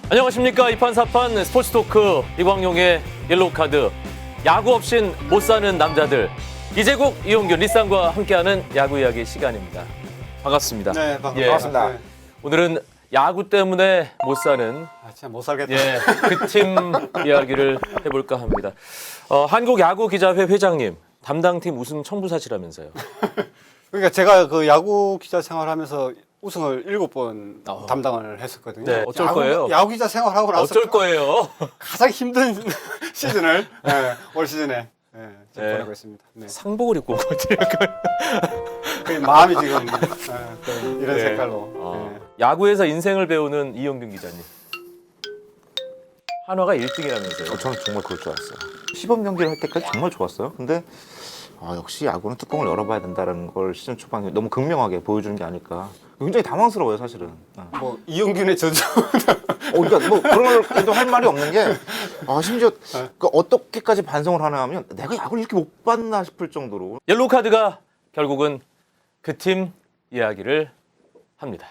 안녕하십니까. 이판사판 스포츠 토크 이광용의 옐로우 카드. 야구 없인 못 사는 남자들. 이재국, 이용균, 리쌍과 함께하는 야구 이야기 시간입니다. 반갑습니다. 네, 반갑습니다. 네. 오늘은 야구 때문에 못 사는 진짜 못 살겠다. 그 팀 이야기를 해볼까 합니다. 한국야구기자회 회장님, 담당팀 우승 청부사시라면서요. 그러니까 제가 그 야구 기자 생활하면서 우승을 7번 담당을 했었거든요. 네, 어쩔 거예요? 야구 기자 생활하고 나서 어쩔 거예요? 가장 힘든 시즌을 올 시즌에 보내고 있습니다. 네. 상복을 입고 온 것 같아요. 그 마음이 지금 이런 색깔로. 야구에서 인생을 배우는 이용균 기자님. 한화가 1등이라면서요. 저는 정말 그럴 줄 알았어요. 시범 경기를 할 때까지 정말 좋았어요. 근데 역시 야구는 뚜껑을 열어봐야 된다는 걸 시즌 초반에 너무 극명하게 보여주는 게 아닐까. 굉장히 당황스러워요, 사실은. 뭐 이용균의 저주. 그러니까 뭐 그런 걸도 할 말이 없는 게 심지어 어떻게까지 반성을 하나 하면 내가 야구를 이렇게 못 봤나 싶을 정도로. 옐로우 카드가 결국은 그 팀 이야기를 합니다.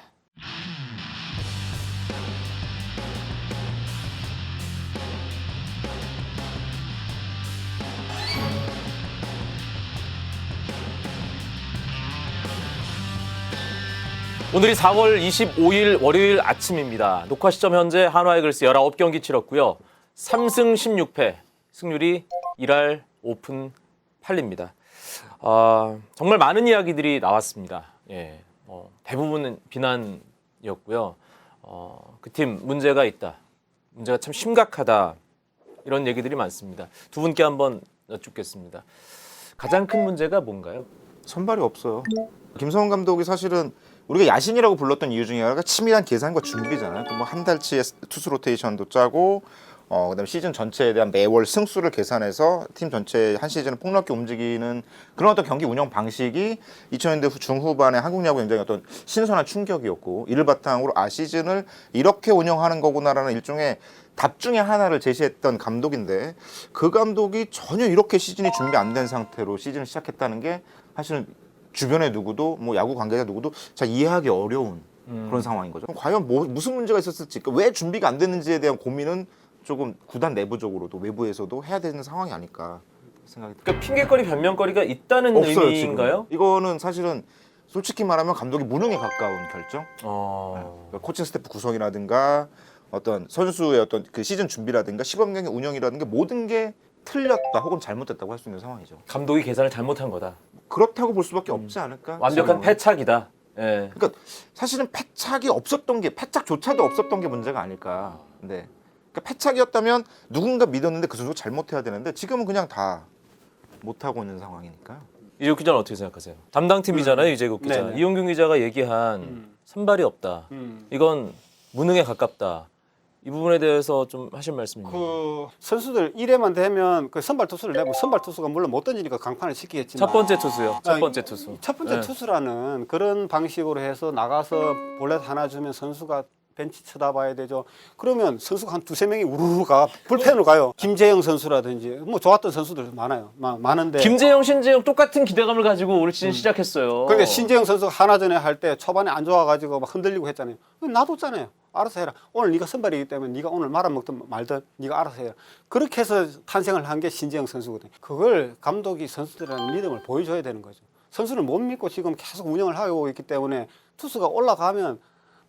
오늘이 4월 25일 월요일 아침입니다. 녹화 시점 현재 한화 이글스 19경기 치렀고요. 3승 16패, 승률이 1할 5푼 8리입니다. 정말 많은 이야기들이 나왔습니다. 대부분은 비난이었고요. 그 팀 문제가 있다. 문제가 참 심각하다. 이런 얘기들이 많습니다. 두 분께 한번 여쭙겠습니다. 가장 큰 문제가 뭔가요? 선발이 없어요. 김성훈 감독이 사실은 우리가 야신이라고 불렀던 이유 중에 하나가 치밀한 계산과 준비잖아요. 뭐 한 달치의 투수 로테이션도 짜고 그다음에 시즌 전체에 대한 매월 승수를 계산해서 팀 전체 한 시즌을 폭넓게 움직이는 그런 어떤 경기 운영 방식이 2000년대 중후반에 한국 야구 굉장히 어떤 신선한 충격이었고 이를 바탕으로 시즌을 이렇게 운영하는 거구나라는 일종의 답 중에 하나를 제시했던 감독인데 그 감독이 전혀 이렇게 시즌이 준비 안 된 상태로 시즌을 시작했다는 게 사실은 주변에 누구도 뭐 야구 관계자 누구도 잘 이해하기 어려운 그런 상황인 거죠. 과연 무슨 문제가 있었을지, 왜 준비가 안 됐는지에 대한 고민은 조금 구단 내부적으로도 외부에서도 해야 되는 상황이 아닐까 생각이 들어요. 그러니까 핑계거리, 변명거리가 있다는 없어요, 의미인가요? 지금. 이거는 사실은 솔직히 말하면 감독이 무능에 가까운 결정. 그러니까 코칭 스태프 구성이라든가 어떤 선수의 어떤 그 시즌 준비라든가 시범 경기 운영이라든가 모든 게 틀렸다 혹은 잘못됐다고 할 수 있는 상황이죠. 감독이 계산을 잘못한 거다. 그렇다고 볼 수밖에 없지 않을까? 완벽한 패착이다. 예. 그러니까 사실은 패착이 없었던 게 패착조차도 없었던 게 문제가 아닐까. 근데 그러니까 패착이었다면 누군가 믿었는데 그 선수가 잘못해야 되는데 지금은 그냥 다 못하고 있는 상황이니까. 이재국 기자는 어떻게 생각하세요? 담당팀이잖아요, 이재국 기자. 네네. 이용균 기자가 얘기한 선발이 없다. 이건 무능에 가깝다. 이 부분에 대해서 좀 하실 말씀입니다. 그 선수들 1회만 되면 그 선발 투수를 내면 선발 투수가 물론 못 던지니까 강판을 시키겠지만 첫 번째 투수요. 첫 번째 투수. 첫 번째 네. 투수라는 그런 방식으로 해서 나가서 볼넷 하나 주면 선수가 벤치 쳐다봐야 되죠. 그러면 선수가 한 두세 명이 우르르 가 불펜으로 가요. 김재영 선수라든지 뭐 좋았던 선수들 많아요. 많은데 김재영, 신재영 똑같은 기대감을 가지고 올 시즌 시작했어요. 그러니까 신재영 선수가 하나전에 할 때 초반에 안 좋아가지고 막 흔들리고 했잖아요. 놔뒀잖아요. 알아서 해라. 오늘 네가 선발이기 때문에 네가 오늘 말아먹든 말든 네가 알아서 해라. 그렇게 해서 탄생을 한 게 신재영 선수거든요. 그걸 감독이 선수들한테 믿음을 보여줘야 되는 거죠. 선수를 못 믿고 지금 계속 운영을 하고 있기 때문에 투수가 올라가면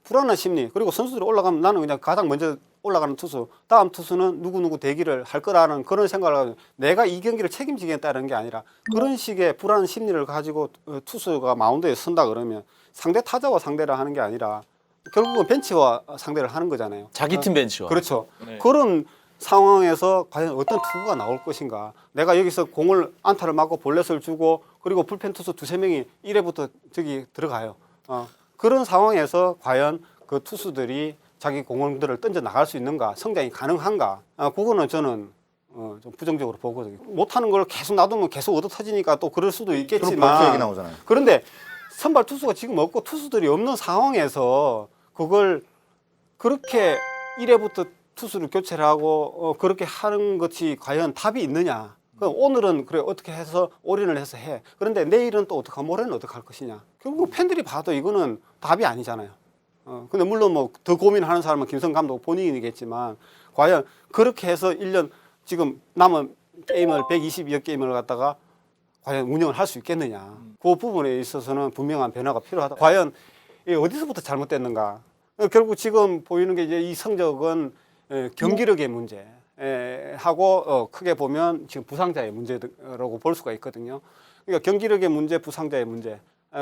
불안한 심리, 그리고 선수들이 올라가면 나는 그냥 가장 먼저 올라가는 투수, 다음 투수는 누구누구 대기를 할 거라는 그런 생각을 하고 내가 이 경기를 책임지겠다는 게 아니라 그런 식의 불안한 심리를 가지고 투수가 마운드에 선다 그러면 상대 타자와 상대를 하는 게 아니라 결국은 벤치와 상대를 하는 거잖아요. 자기 팀 벤치와. 그렇죠. 네. 그런 상황에서 과연 어떤 투구가 나올 것인가. 내가 여기서 공을 안타를 맞고 볼넷을 주고 그리고 불펜 투수 두세 명이 1회부터 저기 들어가요. 그런 상황에서 과연 그 투수들이 자기 공들을 던져 나갈 수 있는가, 성장이 가능한가. 그거는 저는 좀 부정적으로 보거든요. 못하는 걸 계속 놔두면 계속 얻어 터지니까 또 그럴 수도 그럼 있겠지만. 벌써 얘기 나오잖아요. 그런데 선발 투수가 지금 없고 투수들이 없는 상황에서 그걸 그렇게 1회부터 투수를 교체를 하고 그렇게 하는 것이 과연 답이 있느냐. 오늘은 그래 어떻게 해서 올인을 해서 해. 그런데 내일은 또 어떻게 모레는 어떻게 할 것이냐. 결국 팬들이 봐도 이거는 답이 아니잖아요. 근데 물론 뭐 더 고민하는 사람은 김성 감독 본인이겠지만 과연 그렇게 해서 1년 지금 남은 게임을 120여 게임을 갖다가 과연 운영을 할 수 있겠느냐. 그 부분에 있어서는 분명한 변화가 필요하다. 과연 이게 어디서부터 잘못됐는가. 결국 지금 보이는 게 이제 이 성적은 경기력의 문제 하고 크게 보면 지금 부상자의 문제라고 볼 수가 있거든요. 그러니까 경기력의 문제, 부상자의 문제.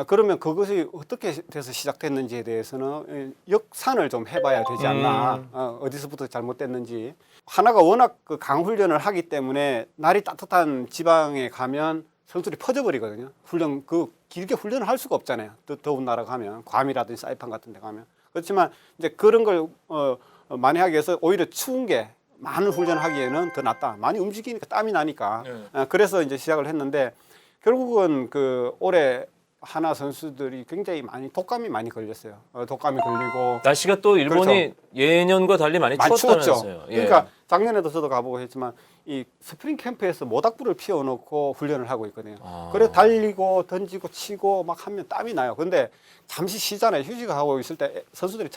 그러면 그것이 어떻게 돼서 시작됐는지에 대해서는 역산을 좀 해봐야 되지 않나. 어디서부터 잘못됐는지. 하나가 워낙 그 강훈련을 하기 때문에 날이 따뜻한 지방에 가면 선수들이 퍼져버리거든요. 훈련 그 길게 훈련을 할 수가 없잖아요. 더운 나라 가면 괌이라든지 사이판 같은 데 가면. 그렇지만 이제 그런 걸 많이 하기 위해서 오히려 추운 게 많은 훈련을 하기에는 더 낫다. 많이 움직이니까 땀이 나니까. 그래서 이제 시작을 했는데 결국은 그 올해 하나 선수들이 굉장히 많이 독감이 많이 걸렸어요. 독감이 걸리고 날씨가 또 일본이 그렇죠. 예년과 달리 많이 추웠다면서요. 추웠죠. 예. 그러니까 작년에도 저도 가보고 했지만 이 스프링 캠프에서 모닥불을 피워놓고 훈련을 하고 있거든요. 그래 달리고 던지고 치고 막 하면 땀이 나요. 근데 잠시 쉬잖아요. 휴식하고 있을 때 선수들이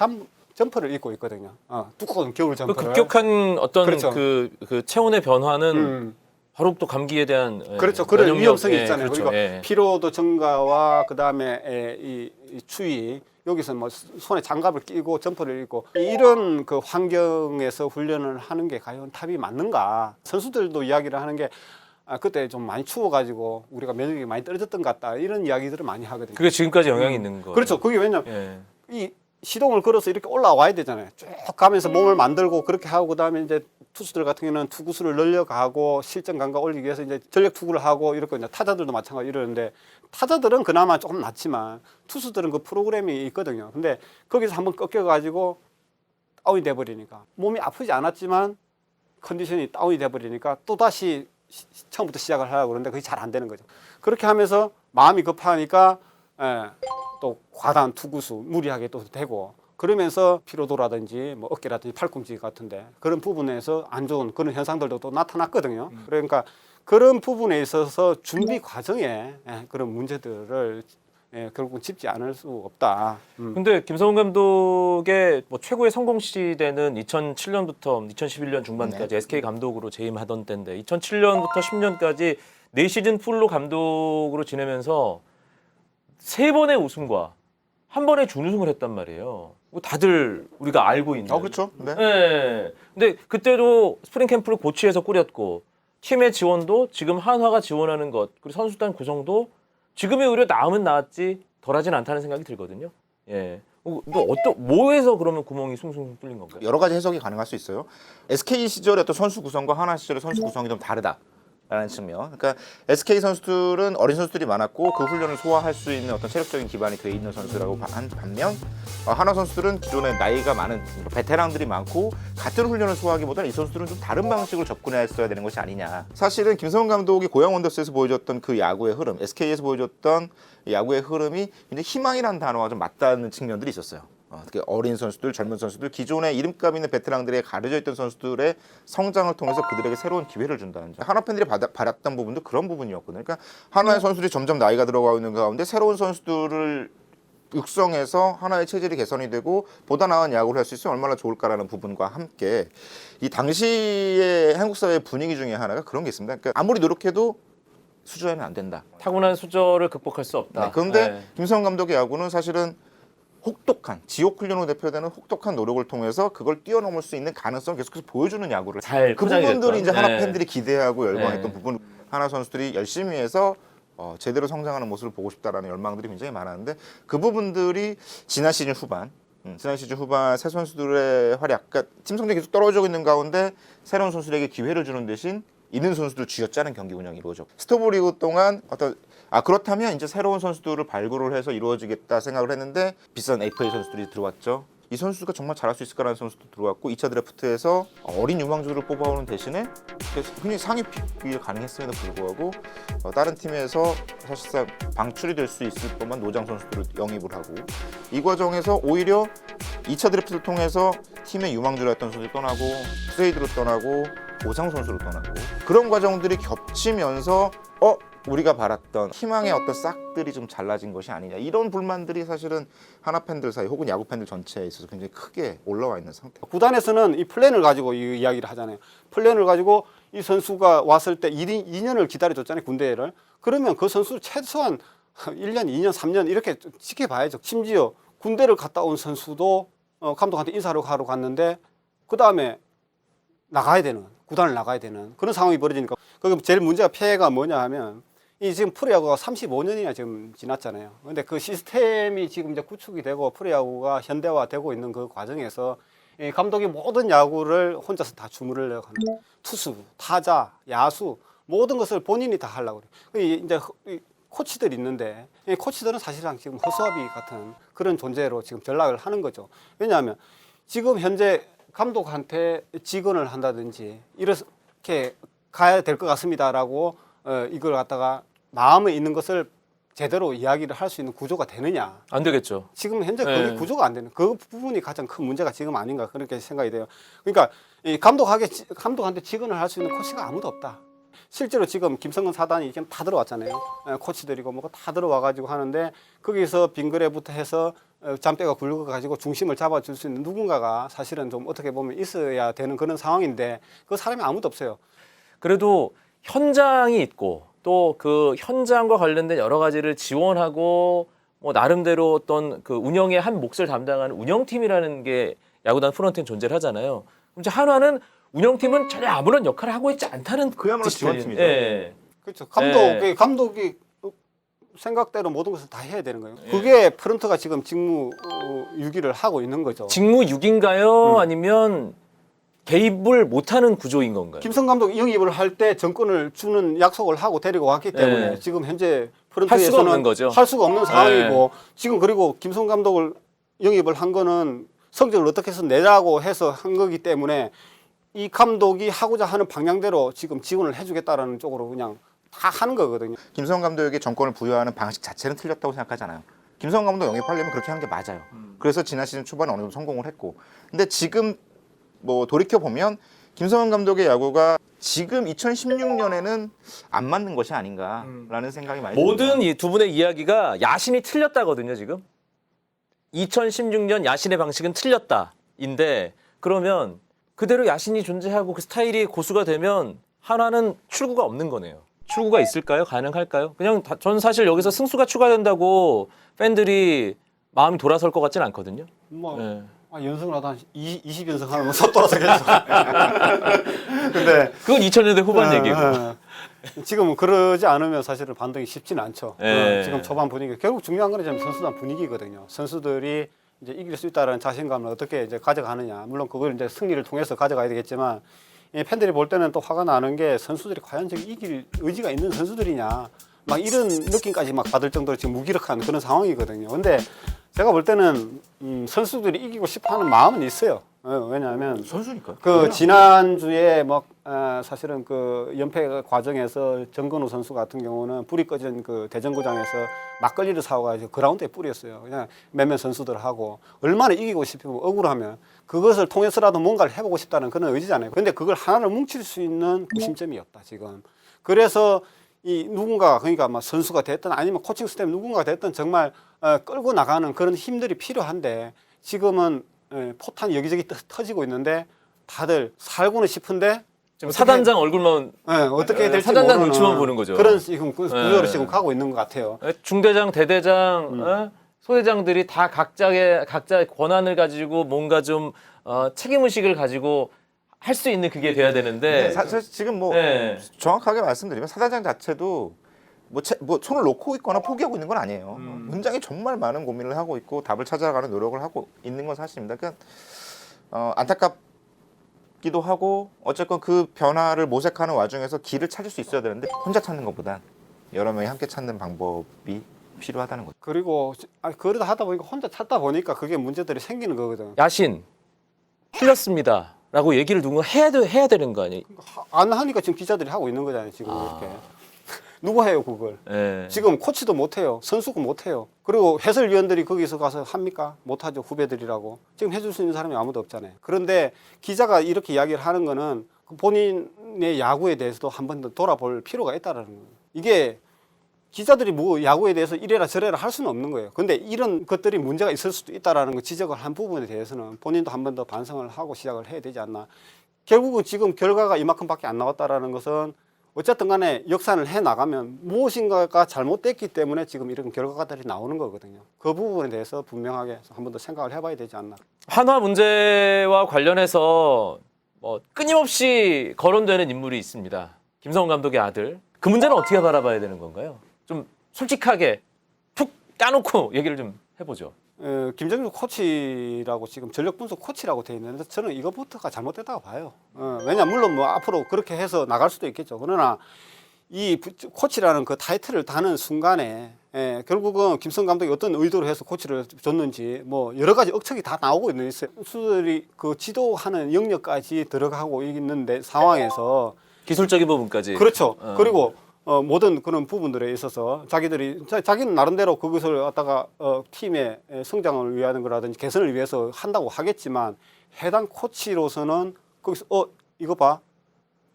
점퍼를 입고 있거든요. 두꺼운 겨울 그 점퍼를. 급격한 어떤 그렇죠. 그 체온의 변화는 바로 또 감기에 대한 그렇죠. 그런 면역력, 위험성이 있잖아요. 그렇죠. 그리고 예. 피로도 증가와 그다음에 이 추위 여기서 뭐 손에 장갑을 끼고 점퍼를 입고 이런 그 환경에서 훈련을 하는 게 과연 답이 맞는가? 선수들도 이야기를 하는 게 그때 좀 많이 추워가지고 우리가 면역력이 많이 떨어졌던 것 같다 이런 이야기들을 많이 하거든요. 그게 지금까지 영향이 있는 거예요. 그렇죠. 그게 왜냐면 예. 이 시동을 걸어서 이렇게 올라와야 되잖아요. 쭉 가면서 몸을 만들고 그렇게 하고 그다음에 이제 투수들 같은 경우는 투구수를 늘려가고 실전 감각 올리기 위해서 이제 전력 투구를 하고 이렇거든요. 타자들도 마찬가지 이러는데 타자들은 그나마 조금 낫지만 투수들은 그 프로그램이 있거든요. 근데 거기서 한번 꺾여가지고 다운이 돼버리니까 몸이 아프지 않았지만 컨디션이 다운이 돼버리니까 또 다시 처음부터 시작을 하려고 그러는데 그게 잘 안 되는 거죠. 그렇게 하면서 마음이 급하니까 또 과다한 투구수 무리하게 또 되고 그러면서 피로도라든지 뭐 어깨라든지 팔꿈치 같은데 그런 부분에서 안 좋은 그런 현상들도 또 나타났거든요. 그러니까 그런 부분에 있어서 준비 과정에 그런 문제들을 결국은 짚지 않을 수 없다. 근데 김성훈 감독의 뭐 최고의 성공 시대는 2007년부터 2011년 중반까지 SK 감독으로 재임하던 때인데 2007년부터 10년까지 4시즌 풀로 감독으로 지내면서 3번의 우승과 1번의 준우승을 했단 말이에요. 다들 우리가 알고 있는. 그렇죠. 네. 네. 근데 그때도 스프링 캠프를 고치해서 꾸렸고 팀의 지원도 지금 한화가 지원하는 것 그리고 선수단 구성도 지금이 오히려 나으면 나았지 덜하진 않다는 생각이 들거든요. 예. 뭐에서 그러면 구멍이 숭숭 뚫린 건가요? 여러 가지 해석이 가능할 수 있어요. SK 시절의 또 선수 구성과 하나 시절의 선수 구성이 좀 다르다라는 측면. 그러니까 SK 선수들은 어린 선수들이 많았고 그 훈련을 소화할 수 있는 어떤 체력적인 기반이 돼 있는 선수라고 한 반면 하나 선수들은 기존에 나이가 많은 베테랑들이 많고 같은 훈련을 소화하기보다는 이 선수들은 좀 다른 방식으로 접근했어야 되는 것이 아니냐. 사실은 김성훈 감독이 고양 원더스에서 보여줬던 그 야구의 흐름, SK에서 보여줬던 야구의 흐름이 굉장히 희망이라는 단어와 좀 맞닿는 측면들이 있었어요. 특히 어린 선수들, 젊은 선수들, 기존에 이름값 있는 베테랑들에 가려져 있던 선수들의 성장을 통해서 그들에게 새로운 기회를 준다는 점. 하나 팬들이 바랐던 부분도 그런 부분이었거든요. 그러니까 하나의 선수들이 점점 나이가 들어가고 있는 가운데 새로운 선수들을 육성해서 하나의 체질이 개선이 되고 보다 나은 야구를 할 수 있으면 얼마나 좋을까라는 부분과 함께 이 당시의 한국 사회의 분위기 중에 하나가 그런 게 있습니다. 그러니까 아무리 노력해도 수주하면 안 된다. 타고난 수저를 극복할 수 없다. 네, 그런데 네. 김성훈 감독의 야구는 사실은 혹독한 지옥 훈련으로 대표되는 혹독한 노력을 통해서 그걸 뛰어넘을 수 있는 가능성을 계속해서 보여주는 야구를 잘 그 포장이 부분들이 됐던. 이제 하나 네. 팬들이 기대하고 열광했던 네. 부분 하나 선수들이 열심히 해서 제대로 성장하는 모습을 보고 싶다라는 열망들이 굉장히 많았는데 그 부분들이 지난 시즌 후반 새 선수들의 활약, 그러니까 팀 성적이 계속 떨어지고 있는 가운데 새로운 선수들에게 기회를 주는 대신 있는 선수들 쥐어짜는 경기 운영이 이루어져. 스토브리그 동안 그렇다면 이제 새로운 선수들을 발굴을 해서 이루어지겠다 생각을 했는데 비싼 FA 선수들이 들어왔죠. 이 선수가 정말 잘할 수 있을까라는 선수도 들어왔고 2차 드래프트에서 어린 유망주를 뽑아오는 대신에 굉장히 상위 픽이 가능했음에도 불구하고 다른 팀에서 사실상 방출이 될 수 있을 법한 노장 선수들을 영입을 하고 이 과정에서 오히려 2차 드래프트를 통해서 팀의 유망주로 했던 선수들이 떠나고 트레이드로 떠나고 보상 선수로 떠나고 그런 과정들이 겹치면서 우리가 바랐던 희망의 어떤 싹들이 좀 잘라진 것이 아니냐 이런 불만들이 사실은 하나 팬들 사이 혹은 야구 팬들 전체에 있어서 굉장히 크게 올라와 있는 상태. 구단에서는 이 플랜을 가지고 이 이야기를 하잖아요. 플랜을 가지고 이 선수가 왔을 때 2년을 기다려줬잖아요, 군대를. 그러면 그 선수를 최소한 1년, 2년, 3년 이렇게 지켜봐야죠. 심지어 군대를 갔다 온 선수도 감독한테 인사를 하러 갔는데 그 다음에 나가야 되는, 구단을 나가야 되는 그런 상황이 벌어지니까 그 제일 문제가 피해가 뭐냐 하면 이 지금 프로야구가 35년이나 지금 지났잖아요. 근데 그 시스템이 지금 이제 구축이 되고 프로야구가 현대화되고 있는 그 과정에서 이 감독이 모든 야구를 혼자서 다 주무르려고 하는 투수, 타자, 야수 모든 것을 본인이 다 하려고 그래요. 이제 코치들이 있는데 이 코치들은 사실상 지금 허수아비 같은 그런 존재로 지금 전락을 하는 거죠. 왜냐하면 지금 현재 감독한테 직언을 한다든지 이렇게 가야 될 것 같습니다라고 이걸 갖다가 마음에 있는 것을 제대로 이야기를 할 수 있는 구조가 되느냐? 안 되겠죠. 지금 현재 그게 구조가 안 되는 그 부분이 가장 큰 문제가 지금 아닌가 그렇게 생각이 돼요. 그러니까 이 감독한테 직언을 할 수 있는 코치가 아무도 없다. 실제로 지금 김성근 사단이 지금 다 들어왔잖아요. 코치들이고 뭐고 다 들어와가지고 하는데 거기서 빙그레부터 해서 잔뼈가 굵어가지고 중심을 잡아줄 수 있는 누군가가 사실은 좀 어떻게 보면 있어야 되는 그런 상황인데 그 사람이 아무도 없어요. 그래도 현장이 있고 또 그 현장과 관련된 여러 가지를 지원하고 뭐 나름대로 어떤 그 운영의 한 몫을 담당하는 운영팀이라는 게 야구단 프런트엔 존재를 하잖아요. 그럼 이제 한화는 운영팀은 전혀 아무런 역할을 하고 있지 않다는 그야말로 디스플레이. 지원팀이죠. 예. 그렇죠. 감독이 생각대로 모든 것을 다 해야 되는 거예요. 그게 프런트가 지금 직무 유기를 하고 있는 거죠. 직무 6인가요? 아니면 개입을 못하는 구조인 건가요? 김성 감독 영입을 할 때 정권을 주는 약속을 하고 데리고 왔기 때문에 네. 지금 현재 할 수가 없는 프런트에서는 거죠. 할 수가 없는 상황이고 지금 그리고 김성 감독을 영입을 한 거는 성적을 어떻게 해서 내라고 해서 한 거기 때문에 이 감독이 하고자 하는 방향대로 지금 지원을 해주겠다라는 쪽으로 그냥 다 하는 거거든요. 김성환 감독에게 정권을 부여하는 방식 자체는 틀렸다고 생각하잖아요. 김성환 감독 영입하려면 그렇게 하는 게 맞아요. 그래서 지난 시즌 초반에 어느 정도 성공을 했고, 근데 지금 뭐 돌이켜 보면 김성환 감독의 야구가 지금 2016년에는 안 맞는 것이 아닌가라는 생각이 많이 듭니다. 모든 이 두 분의 이야기가 야신이 틀렸다거든요, 지금. 2016년 야신의 방식은 틀렸다인데 그러면 그대로 야신이 존재하고 그 스타일이 고수가 되면 한화는 출구가 없는 거네요. 출구가 있을까요? 가능할까요? 그냥 전 사실 여기서 승수가 추가된다고 팬들이 마음이 돌아설 것 같지는 않거든요. 뭐 네. 연승을 하다 20연승 하면 섣돌아서 계속. 근데 그건 2000년대 후반 얘기고. 지금은 그러지 않으면 사실은 반등이 쉽지는 않죠. 네. 지금 초반 분위기 결국 중요한 건 이제 선수단 분위기거든요. 선수들이 이제 이길 수 있다라는 자신감을 어떻게 이제 가져가느냐. 물론 그걸 이제 승리를 통해서 가져가야 되겠지만 이 팬들이 볼 때는 또 화가 나는 게 선수들이 과연 저기 이길 의지가 있는 선수들이냐. 막 이런 느낌까지 막 받을 정도로 지금 무기력한 그런 상황이거든요. 근데 제가 볼 때는 선수들이 이기고 싶어하는 마음은 있어요. 왜냐하면 선수니까. 그 지난주에 뭐 사실은 그 연패 과정에서 정근우 선수 같은 경우는 불이 꺼진 그 대전구장에서 막걸리를 사와가지고 그라운드에 뿌렸어요. 그냥 몇몇 선수들하고 얼마나 이기고 싶고 억울하면 그것을 통해서라도 뭔가를 해보고 싶다는 그런 의지잖아요. 근데 그걸 하나를 뭉칠 수 있는 구심점이었다 지금. 그래서 이 누군가 그러니까 막 선수가 됐든 아니면 코칭 스태프 누군가가 됐든 정말 끌고 나가는 그런 힘들이 필요한데 지금은 포탄이 여기저기 터지고 있는데 다들 살고는 싶은데 지금 사단장 얼굴만 어떻게 될지 사단장 모르는 눈치만 보는 거죠. 그런 지금 구조로 네. 지금 가고 있는 것 같아요. 중대장, 대대장, 소대장들이 다 각자의 권한을 가지고 뭔가 좀 책임의식을 가지고 할 수 있는 그게 돼야 되는데 사실 지금 뭐 네. 정확하게 말씀드리면 사단장 자체도 뭐 손을 놓고 있거나 포기하고 있는 건 아니에요. 굉장히 정말 많은 고민을 하고 있고 답을 찾아가는 노력을 하고 있는 건 사실입니다. 그러니까 안타깝기도 하고 어쨌건 그 변화를 모색하는 와중에서 길을 찾을 수 있어야 되는데 혼자 찾는 것보단 여러 명이 함께 찾는 방법이 필요하다는 거죠. 그리고 그러다 하다 보니까 혼자 찾다 보니까 그게 문제들이 생기는 거거든. 야신 틀렸습니다. 라고 얘기를 누군가 해야 되는 거 아니에요? 안 하니까 지금 기자들이 하고 있는 거잖아요. 지금 이렇게. 누가 해요 그걸? 네. 지금 코치도 못해요. 선수도 못해요. 그리고 해설위원들이 거기서 가서 합니까? 못하죠. 후배들이라고. 지금 해줄 수 있는 사람이 아무도 없잖아요. 그런데 기자가 이렇게 이야기를 하는 거는 본인의 야구에 대해서도 한 번 더 돌아볼 필요가 있다는 거예요. 이게 기자들이 뭐 야구에 대해서 이래라 저래라 할 수는 없는 거예요. 근데 이런 것들이 문제가 있을 수도 있다라는 거 지적을 한 부분에 대해서는 본인도 한 번 더 반성을 하고 시작을 해야 되지 않나. 결국은 지금 결과가 이만큼밖에 안 나왔다라는 것은 어쨌든 간에 역산을 해 나가면 무엇인가가 잘못됐기 때문에 지금 이런 결과들이 나오는 거거든요. 그 부분에 대해서 분명하게 한 번 더 생각을 해봐야 되지 않나. 한화 문제와 관련해서 뭐 끊임없이 거론되는 인물이 있습니다. 김성훈 감독의 아들. 그 문제는 어떻게 바라봐야 되는 건가요? 좀 솔직하게 툭 까놓고 얘기를 좀 해보죠. 김정주 코치라고 지금 전력 분석 코치라고 돼 있는데 저는 이것부터가 잘못됐다고 봐요. 왜냐 물론 뭐 앞으로 그렇게 해서 나갈 수도 있겠죠. 그러나 이 코치라는 그 타이틀을 다는 순간에 결국은 김성 감독이 어떤 의도로 해서 코치를 줬는지 뭐 여러 가지 억측이 다 나오고 있는 있어요. 수들이 그 지도하는 영역까지 들어가고 있는데 상황에서 기술적인 부분까지. 그렇죠. 그리고 모든 그런 부분들에 있어서 자기는 나름대로 그것을 갖다가 팀의 성장을 위하는 거라든지 개선을 위해서 한다고 하겠지만 해당 코치로서는 거기서 이거 봐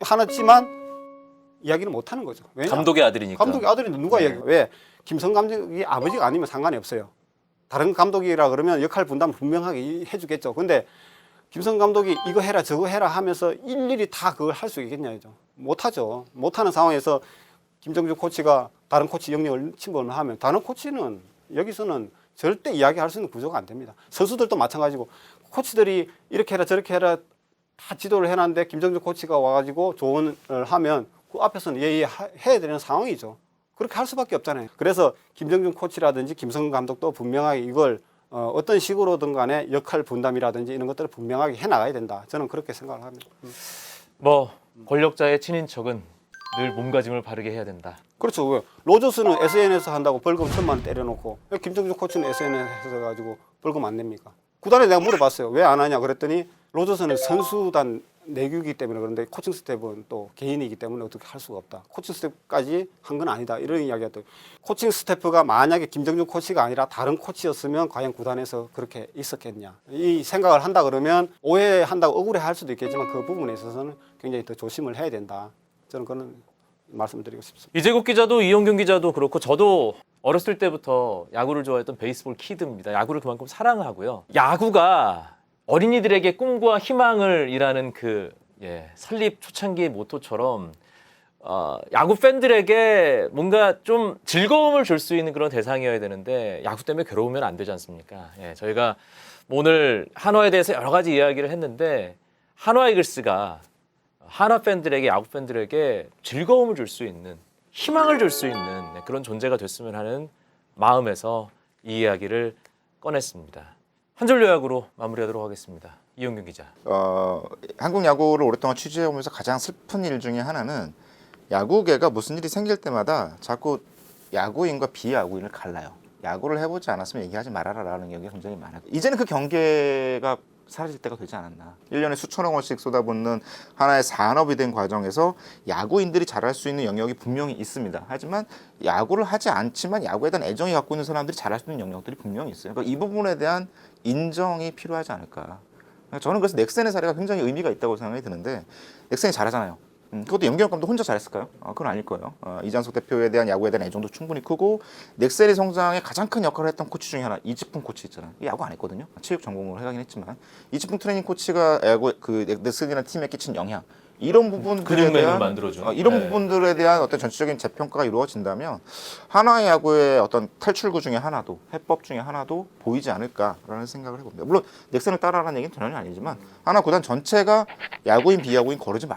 하나지만 이야기를 못 하는 거죠. 왜냐? 감독의 아들이니까. 감독의 아들인데 누가 이야기? 왜? 김성 감독이 아버지가 아니면 상관이 없어요. 다른 감독이라 그러면 역할 분담 분명하게 해주겠죠. 근데 김성 감독이 이거 해라 저거 해라 하면서 일일이 다 그걸 할 수 있겠냐죠. 못하죠. 못하는 상황에서 김정주 코치가 다른 코치 영역을 침범을 하면 다른 코치는 여기서는 절대 이야기할 수 있는 구조가 안 됩니다. 선수들도 마찬가지고 코치들이 이렇게 해라 저렇게 해라 다 지도를 해놨는데 김정주 코치가 와가지고 조언을 하면 그 앞에서는 예예 해야 되는 상황이죠. 그렇게 할 수밖에 없잖아요. 그래서 김정준 코치라든지 김성근 감독도 분명하게 이걸 어떤 식으로든 간에 역할 분담이라든지 이런 것들을 분명하게 해나가야 된다. 저는 그렇게 생각을 합니다. 뭐 권력자의 친인척은 늘 몸가짐을 바르게 해야 된다. 그렇죠. 왜? 로저스는 SNS에서 한다고 벌금 1,000만 원 때려놓고 김정준 코치는 SNS에서 가지고 벌금 안 냅니까? 구단에 내가 물어봤어요. 왜 안 하냐 그랬더니 로저스는 선수단 내규이기 때문에 그런데 코칭 스텝은 또 개인이기 때문에 어떻게 할 수가 없다. 코칭 스텝까지 한 건 아니다. 이런 이야기가 또 코칭 스태프가 만약에 김정준 코치가 아니라 다른 코치였으면 과연 구단에서 그렇게 있었겠냐. 이 생각을 한다 그러면 오해한다고 억울해할 수도 있겠지만 그 부분에 있어서는 굉장히 더 조심을 해야 된다. 저는 그런 말씀을 드리고 싶습니다. 이재국 기자도 이용균 기자도 그렇고 저도 어렸을 때부터 야구를 좋아했던 베이스볼 키드입니다. 야구를 그만큼 사랑하고요. 야구가 어린이들에게 꿈과 희망을 이라는 그 설립 초창기의 모토처럼 야구 팬들에게 뭔가 좀 즐거움을 줄 수 있는 그런 대상이어야 되는데 야구 때문에 괴로우면 안 되지 않습니까? 저희가 오늘 한화에 대해서 여러 가지 이야기를 했는데 한화 이글스가 한화 팬들에게 야구 팬들에게 즐거움을 줄 수 있는 희망을 줄 수 있는 그런 존재가 됐으면 하는 마음에서 이 이야기를 꺼냈습니다. 한 줄 요약으로 마무리하도록 하겠습니다. 이용균 기자. 한국 야구를 오랫동안 취재해오면서 가장 슬픈 일 중에 하나는 야구계가 무슨 일이 생길 때마다 자꾸 야구인과 비야구인을 갈라요. 야구를 해보지 않았으면 얘기하지 말아라라는 경우가 굉장히 많아요. 이제는 그 경계가 사라질 때가 되지 않았나. 1년에 수천억 원씩 쏟아붓는 하나의 산업이 된 과정에서 야구인들이 잘할 수 있는 영역이 분명히 있습니다. 하지만 야구를 하지 않지만 야구에 대한 애정이 갖고 있는 사람들이 잘할 수 있는 영역들이 분명히 있어요. 그러니까 이 부분에 대한 인정이 필요하지 않을까. 저는 그래서 넥센의 사례가 굉장히 의미가 있다고 생각이 드는데 넥센이 잘하잖아요. 그것도 염기현 감독 혼자 잘했을까요? 그건 아닐 거예요. 이장석 대표에 대한 야구에 대한 애정도 충분히 크고 넥센의 성장에 가장 큰 역할을 했던 코치 중에 하나 이지풍 코치 있잖아요. 야구 안 했거든요. 체육 전공을 해가긴 했지만 이지풍 트레이닝 코치가 야구 그 넥센이라는 팀에 끼친 영향 이런 부분들에 대한 만들어줘. 이런 부분들에 대한 어떤 전체적인 재평가가 이루어진다면 한화의 야구의 어떤 탈출구 중에 하나도 해법 중에 하나도 보이지 않을까라는 생각을 해봅니다. 물론 넥센을 따라하라는 얘기는 전혀 아니지만 한화 구단 전체가 야구인 비야구인 가르지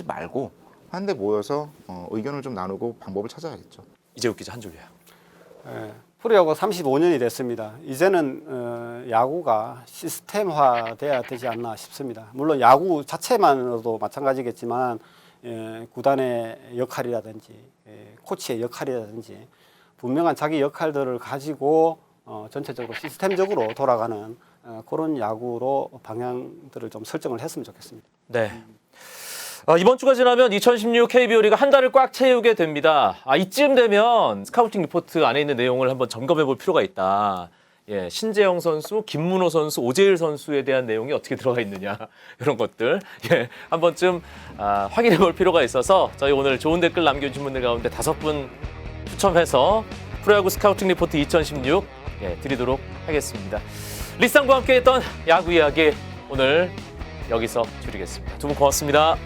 말고 한데 모여서 의견을 좀 나누고 방법을 찾아야겠죠. 이재국 기자 한 줄 요약. 프로야구 35년이 됐습니다. 이제는 야구가 시스템화돼야 되지 않나 싶습니다. 물론 야구 자체만으로도 마찬가지겠지만 구단의 역할이라든지 코치의 역할이라든지 분명한 자기 역할들을 가지고 전체적으로 시스템적으로 돌아가는 그런 야구로 방향들을 좀 설정을 했으면 좋겠습니다. 네. 이번 주가 지나면 2016 KBO 리그 한 달을 꽉 채우게 됩니다. 이쯤 되면 스카우팅 리포트 안에 있는 내용을 한번 점검해 볼 필요가 있다. 신재영 선수, 김문호 선수, 오재일 선수에 대한 내용이 어떻게 들어가 있느냐 이런 것들 한 번쯤 확인해 볼 필요가 있어서 저희 오늘 좋은 댓글 남겨주신 분들 가운데 5분 추첨해서 프로야구 스카우팅 리포트 2016 드리도록 하겠습니다. 리쌍과 함께했던 야구 이야기 오늘 여기서 줄이겠습니다. 두 분 고맙습니다.